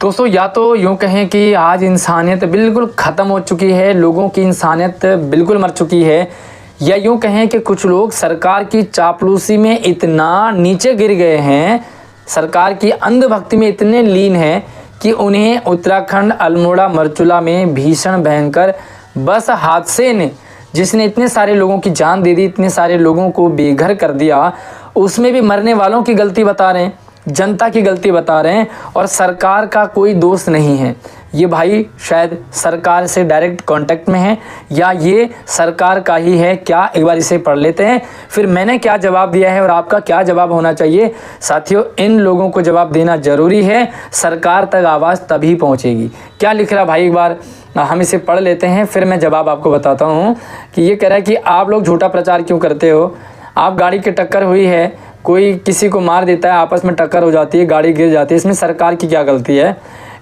दोस्तों, या तो यूँ कहें कि आज इंसानियत बिल्कुल ख़त्म हो चुकी है, लोगों की इंसानियत बिल्कुल मर चुकी है, या यूँ कहें कि कुछ लोग सरकार की चापलूसी में इतना नीचे गिर गए हैं, सरकार की अंधभक्ति में इतने लीन हैं कि उन्हें उत्तराखंड अल्मोड़ा मरचुला में भीषण भयंकर बस हादसे ने जिसने इतने सारे लोगों की जान दे दी, इतने सारे लोगों को बेघर कर दिया, उसमें भी मरने वालों की गलती बता रहे हैं, जनता की गलती बता रहे हैं और सरकार का कोई दोष नहीं है। ये भाई शायद सरकार से डायरेक्ट कांटेक्ट में है या ये सरकार का ही है क्या, एक बार इसे पढ़ लेते हैं फिर मैंने क्या जवाब दिया है और आपका क्या जवाब होना चाहिए। साथियों, इन लोगों को जवाब देना ज़रूरी है, सरकार तक आवाज़ तभी पहुंचेगी। क्या लिख रहा भाई, एक बार हम इसे पढ़ लेते हैं फिर मैं जवाब आपको बताता हूँ। कि ये कह रहा है कि आप लोग झूठा प्रचार क्यों करते हो, आप गाड़ी की टक्कर हुई है, कोई किसी को मार देता है, आपस में टक्कर हो जाती है, गाड़ी गिर जाती है, इसमें सरकार की क्या गलती है,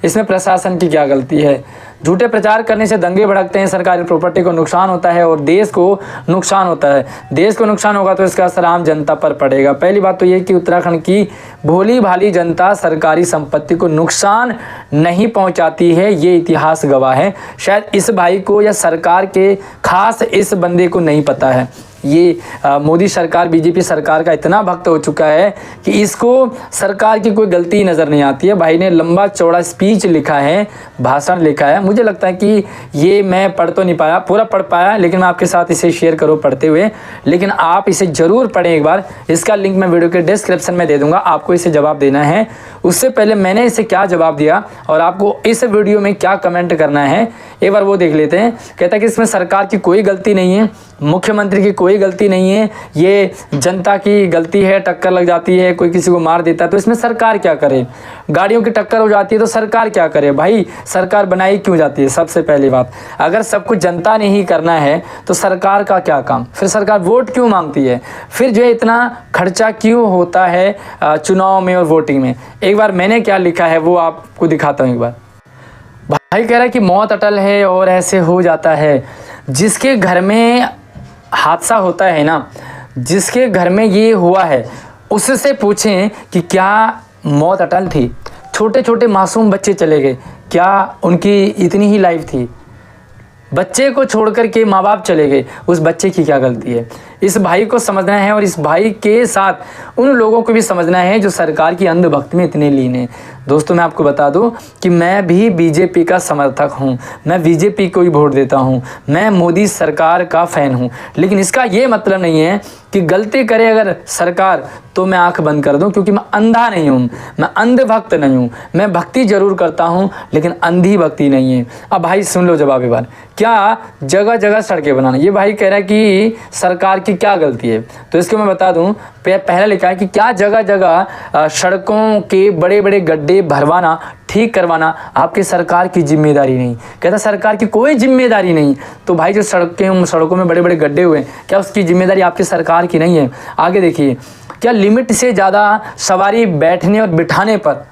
इसमें प्रशासन की क्या गलती है। झूठे प्रचार करने से दंगे भड़कते हैं, सरकारी प्रॉपर्टी को नुकसान होता है और देश को नुकसान होता है। देश को नुकसान होगा तो इसका असर आम जनता पर पड़ेगा। पहली बात तो ये कि उत्तराखंड की भोली भाली जनता सरकारी संपत्ति को नुकसान नहीं पहुंचाती है, ये इतिहास गवाह है। शायद इस भाई को या सरकार के खास इस बंदे को नहीं पता है। ये मोदी सरकार, बीजेपी सरकार का इतना भक्त हो चुका है कि इसको सरकार की कोई गलती नज़र नहीं आती है। भाई ने लंबा चौड़ा स्पीच लिखा है, भाषण लिखा है। मुझे लगता है कि ये मैं पढ़ तो नहीं पाया, पूरा पढ़ पाया, लेकिन मैं आपके साथ इसे शेयर करूँ पढ़ते हुए। लेकिन आप इसे ज़रूर पढ़ें एक बार, इसका लिंक मैं वीडियो के डिस्क्रिप्शन में दे दूँगा, आपको इसे जवाब देना है। उससे पहले मैंने इसे क्या जवाब दिया और आपको इस वीडियो में क्या कमेंट करना है, एक बार वो देख लेते हैं। कहता है कि इसमें सरकार की कोई गलती नहीं है, मुख्यमंत्री की कोई गलती नहीं है, ये जनता की गलती है। टक्कर लग जाती है, कोई किसी को मार देता है तो इसमें सरकार क्या करे, गाड़ियों की टक्कर हो जाती है तो सरकार क्या करे। भाई सरकार बनाई क्यों जाती है? सबसे पहली बात, अगर सब कुछ जनता ने ही करना है तो सरकार का क्या काम, फिर सरकार वोट क्यों मांगती है, फिर जो है इतना खर्चा क्यों होता है चुनाव में और वोटिंग में। एक बार मैंने क्या लिखा है वो आपको दिखाता हूँ। एक बार भाई कह रहा है कि मौत अटल है और ऐसे हो जाता है। जिसके घर में हादसा होता है ना, जिसके घर में ये हुआ है, उससे पूछें कि क्या मौत अटल थी। छोटे छोटे मासूम बच्चे चले गए, क्या उनकी इतनी ही लाइफ थी? बच्चे को छोड़कर के माँ बाप चले गए, उस बच्चे की क्या गलती है? इस भाई को समझना है और इस भाई के साथ उन लोगों को भी समझना है जो सरकार की अंधभक्ति में इतने लीन हैं। दोस्तों, मैं आपको बता दूं कि मैं भी बीजेपी का समर्थक हूं, मैं बीजेपी को ही वोट देता हूं, मैं मोदी सरकार का फ़ैन हूं। लेकिन इसका ये मतलब नहीं है कि गलती करे अगर सरकार तो मैं आंख बंद कर दूं, क्योंकि मैं अंधा नहीं हूं, मैं अंधभक्त नहीं हूं। मैं भक्ति जरूर करता हूं लेकिन अंधी भक्ति नहीं है। अब भाई सुन लो जवाब एक बार। क्या जगह जगह सड़कें बनाना, ये भाई कह रहा है कि सरकार की क्या गलती है, तो इसको मैं बता दूं। पहला लिखा है कि क्या जगह जगह सड़कों के बड़े बड़े गड्ढे भरवाना, ठीक करवाना आपकी सरकार की जिम्मेदारी नहीं। कहता सरकार की कोई जिम्मेदारी नहीं। तो भाई जो सड़कों में बड़े बड़े गड्ढे हुए, क्या उसकी जिम्मेदारी आपकी सरकार की नहीं है? आगे देखिए, क्या लिमिट से ज़्यादा सवारी बैठने और बिठाने पर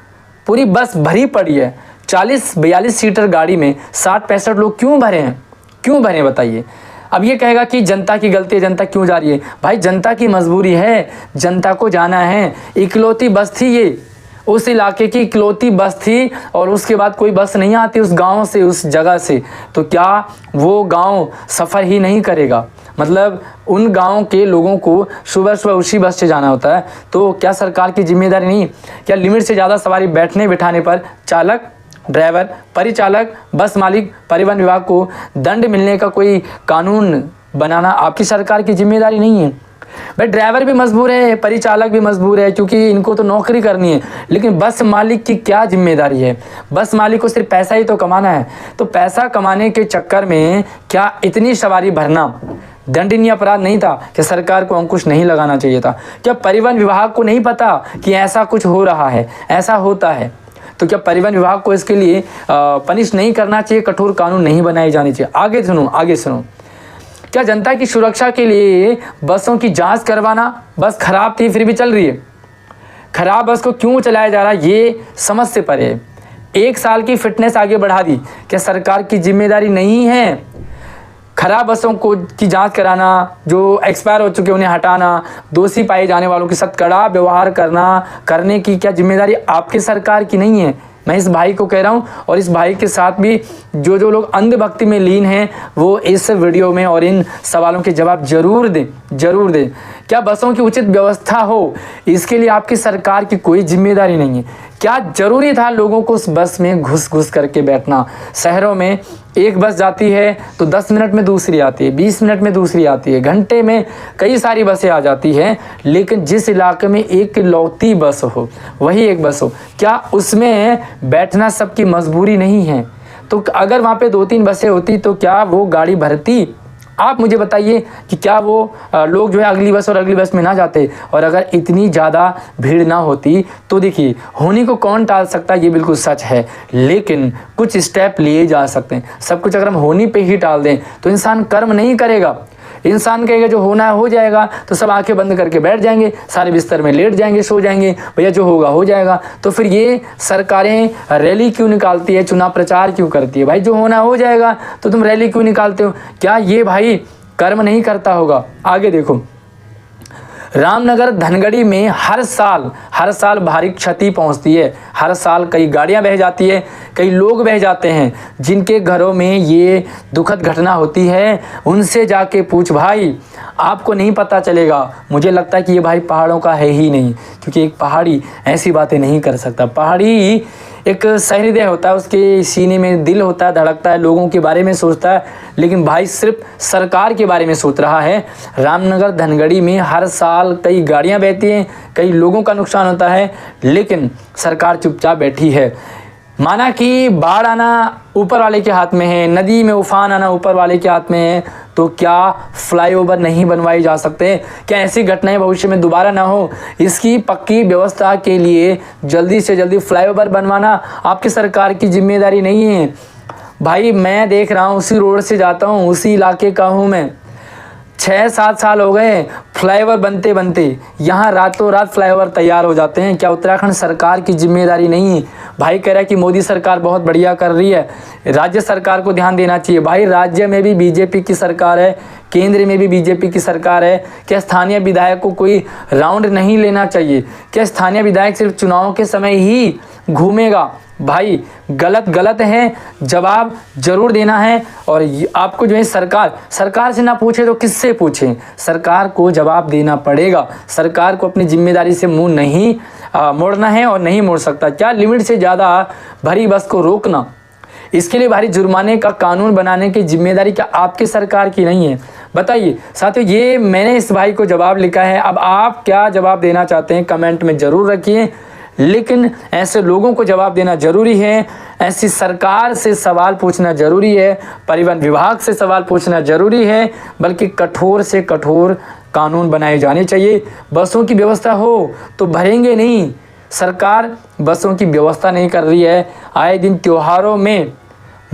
पूरी बस भरी पड़ी है? 40-42 सीटर गाड़ी में 60-65 लोग क्यों भरे हैं? क्यों भरे बताइए? अब ये कहेगा कि जनता की गलती है, जनता क्यों जा रही है? भाई जनता की मजबूरी है, जनता को जाना है। इकलौती बस थी ये, उस इलाके की इकलौती बस थी और उसके बाद कोई बस नहीं आती उस गांव से, उस जगह से। तो क्या वो गांव सफ़र ही नहीं करेगा? मतलब उन गांव के लोगों को सुबह सुबह उसी बस से जाना होता है। तो क्या सरकार की जिम्मेदारी नहीं? क्या लिमिट से ज़्यादा सवारी बैठने बिठाने पर चालक, ड्राइवर, परिचालक, बस मालिक, परिवहन विभाग को दंड मिलने का कोई कानून बनाना आपकी सरकार की जिम्मेदारी नहीं है? भाई ड्राइवर भी मजबूर है, परिचालक भी मजबूर है, क्योंकि इनको तो नौकरी करनी है। लेकिन बस मालिक की क्या जिम्मेदारी है? बस मालिक को सिर्फ पैसा ही तो कमाना है। तो पैसा कमाने के चक्कर में क्या इतनी सवारी भरना दंडनीय अपराध नहीं था? क्या सरकार को अंकुश नहीं लगाना चाहिए था? क्या परिवहन विभाग को नहीं पता कि ऐसा कुछ हो रहा है, ऐसा होता है? तो क्या परिवहन विभाग को इसके लिए पनिश नहीं करना चाहिए, कठोर कानून नहीं बनाए जाने चाहिए? आगे सुनो। क्या जनता की सुरक्षा के लिए बसों की जांच करवाना, बस खराब थी फिर भी चल रही है, खराब बस को क्यों चलाया जा रहा है, ये समझ से परे है। 1 साल की फिटनेस आगे बढ़ा दी, क्या सरकार की जिम्मेदारी नहीं है? खराब बसों को की जांच कराना, जो एक्सपायर हो चुके उन्हें हटाना, दोषी पाए जाने वालों के साथ कड़ा व्यवहार करने की क्या जिम्मेदारी आपकी सरकार की नहीं है? मैं इस भाई को कह रहा हूँ और इस भाई के साथ भी जो लोग अंधभक्ति में लीन हैं वो इस वीडियो में और इन सवालों के जवाब जरूर दें। क्या बसों की उचित व्यवस्था हो, इसके लिए आपकी सरकार की कोई जिम्मेदारी नहीं है? क्या जरूरी था लोगों को उस बस में घुस करके बैठना? शहरों में एक बस जाती है तो 10 मिनट में दूसरी आती है, 20 मिनट में दूसरी आती है, घंटे में कई सारी बसें आ जाती हैं। लेकिन जिस इलाके में एक लौती बस हो, वही एक बस हो, क्या उसमें बैठना सबकी मजबूरी नहीं है? तो अगर वहाँ पे 2-3 बसें होती तो क्या वो गाड़ी भरती? आप मुझे बताइए कि क्या वो लोग जो है अगली बस और अगली बस में ना जाते? और अगर इतनी ज़्यादा भीड़ ना होती तो देखिए, होने को कौन टाल सकता है, ये बिल्कुल सच है, लेकिन कुछ स्टेप लिए जा सकते हैं। सब कुछ अगर हम होनी पे ही टाल दें तो इंसान कर्म नहीं करेगा। इंसान कहेगा जो होना है हो जाएगा, तो सब आंखें बंद करके बैठ जाएंगे, सारे बिस्तर में लेट जाएंगे, सो जाएंगे, भैया जो होगा हो जाएगा। तो फिर ये सरकारें रैली क्यों निकालती है, चुनाव प्रचार क्यों करती है? भाई जो होना हो जाएगा तो तुम रैली क्यों निकालते हो? क्या ये भाई कर्म नहीं करता होगा? आगे देखो, रामनगर धनगढ़ी में हर साल भारी क्षति पहुंचती है। हर साल कई गाड़ियां बह जाती है, कई लोग बह जाते हैं। जिनके घरों में ये दुखद घटना होती है उनसे जाके पूछ भाई, आपको नहीं पता चलेगा। मुझे लगता है कि ये भाई पहाड़ों का है ही नहीं, क्योंकि एक पहाड़ी ऐसी बातें नहीं कर सकता। पहाड़ी एक सहृदय होता है, उसके सीने में दिल होता है, धड़कता है, लोगों के बारे में सोचता है। लेकिन भाई सिर्फ सरकार के बारे में सोच रहा है। रामनगर धनगढ़ी में हर साल कई गाड़ियां बहती हैं, कई लोगों का नुकसान होता है, लेकिन सरकार चुपचाप बैठी है। माना कि बाढ़ आना ऊपर वाले के हाथ में है, नदी में उफान आना ऊपर वाले के हाथ में है, तो क्या फ्लाईओवर नहीं बनवाए जा सकते? क्या ऐसी घटनाएं भविष्य में दोबारा ना हो, इसकी पक्की व्यवस्था के लिए जल्दी से जल्दी फ्लाईओवर बनवाना आपकी सरकार की जिम्मेदारी नहीं है? भाई मैं देख रहा हूँ, उसी रोड से जाता हूँ, उसी इलाके का हूँ मैं। 6-7 साल हो गए फ्लाईओवर बनते यहाँ रातों रात फ्लाईओवर तैयार हो जाते हैं। क्या उत्तराखंड सरकार की जिम्मेदारी नहीं है? भाई कह रहा है कि मोदी सरकार बहुत बढ़िया कर रही है, राज्य सरकार को ध्यान देना चाहिए। भाई राज्य में भी बीजेपी की सरकार है, केंद्र में भी बीजेपी की सरकार है। क्या स्थानीय विधायक को कोई राउंड नहीं लेना चाहिए? क्या स्थानीय विधायक सिर्फ चुनाव के समय ही घूमेगा? भाई गलत है, जवाब जरूर देना है। और आपको जो है सरकार से ना पूछे तो किससे पूछें? सरकार को जवाब देना पड़ेगा। सरकार को अपनी जिम्मेदारी से मुंह नहीं मोड़ना है और नहीं मोड़ सकता। क्या लिमिट से ज़्यादा भरी बस को रोकना, इसके लिए भारी जुर्माने का कानून बनाने की जिम्मेदारी क्या आपकी सरकार की नहीं है? बताइए साथियों, ये मैंने इस भाई को जवाब लिखा है। अब आप क्या जवाब देना चाहते हैं कमेंट में ज़रूर रखिए। लेकिन ऐसे लोगों को जवाब देना जरूरी है, ऐसी सरकार से सवाल पूछना जरूरी है, परिवहन विभाग से सवाल पूछना जरूरी है, बल्कि कठोर से कठोर कानून बनाए जाने चाहिए। बसों की व्यवस्था हो तो भरेंगे नहीं। सरकार बसों की व्यवस्था नहीं कर रही है। आए दिन त्योहारों में,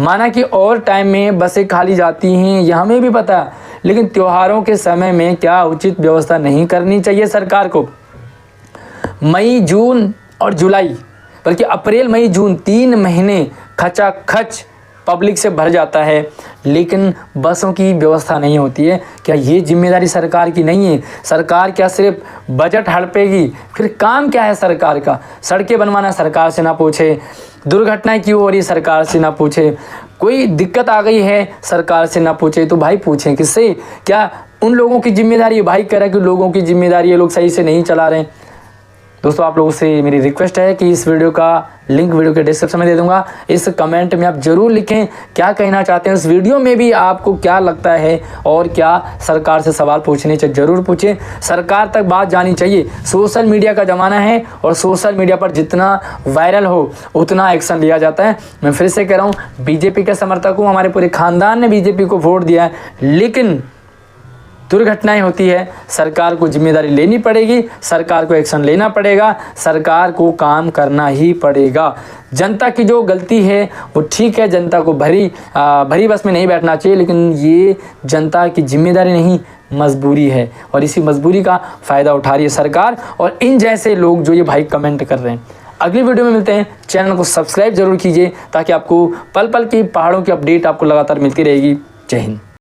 माना कि और टाइम में बसें खाली जाती हैं, यह हमें भी पता है, लेकिन त्योहारों के समय में क्या उचित व्यवस्था नहीं करनी चाहिए सरकार को? मई, जून और जुलाई, बल्कि अप्रैल, मई, जून 3 महीने खचाखच पब्लिक से भर जाता है, लेकिन बसों की व्यवस्था नहीं होती है। क्या ये जिम्मेदारी सरकार की नहीं है? सरकार क्या सिर्फ बजट हड़पेगी? फिर काम क्या है सरकार का? सड़कें बनवाना सरकार से ना पूछे, दुर्घटनाएं क्यों हो रही सरकार से ना पूछे, कोई दिक्कत आ गई है सरकार से ना पूछे, तो भाई पूछें किससे? क्या उन लोगों की जिम्मेदारी है? भाई कह रहा है कि लोगों की जिम्मेदारी है, लोग सही से नहीं चला रहे हैं। दोस्तों आप लोगों से मेरी रिक्वेस्ट है कि इस वीडियो का लिंक वीडियो के डिस्क्रिप्शन में दे दूंगा। इस कमेंट में आप जरूर लिखें क्या कहना चाहते हैं। इस वीडियो में भी आपको क्या लगता है और क्या सरकार से सवाल पूछने चाहिए, जरूर पूछें। सरकार तक बात जानी चाहिए। सोशल मीडिया का ज़माना है और सोशल मीडिया पर जितना वायरल हो उतना एक्शन लिया जाता है। मैं फिर से कह रहा हूँ, बीजेपी के समर्थक हूँ, हमारे पूरे खानदान ने बीजेपी को वोट दिया है, लेकिन दुर्घटनाएं होती है, सरकार को जिम्मेदारी लेनी पड़ेगी, सरकार को एक्शन लेना पड़ेगा, सरकार को काम करना ही पड़ेगा। जनता की जो गलती है वो ठीक है, जनता को भरी बस में नहीं बैठना चाहिए, लेकिन ये जनता की जिम्मेदारी नहीं, मजबूरी है, और इसी मजबूरी का फ़ायदा उठा रही है सरकार और इन जैसे लोग जो ये भाई कमेंट कर रहे हैं। अगली वीडियो में मिलते हैं। चैनल को सब्सक्राइब जरूर कीजिए ताकि आपको पल पल की पहाड़ों की अपडेट आपको लगातार मिलती रहेगी। जय हिंद।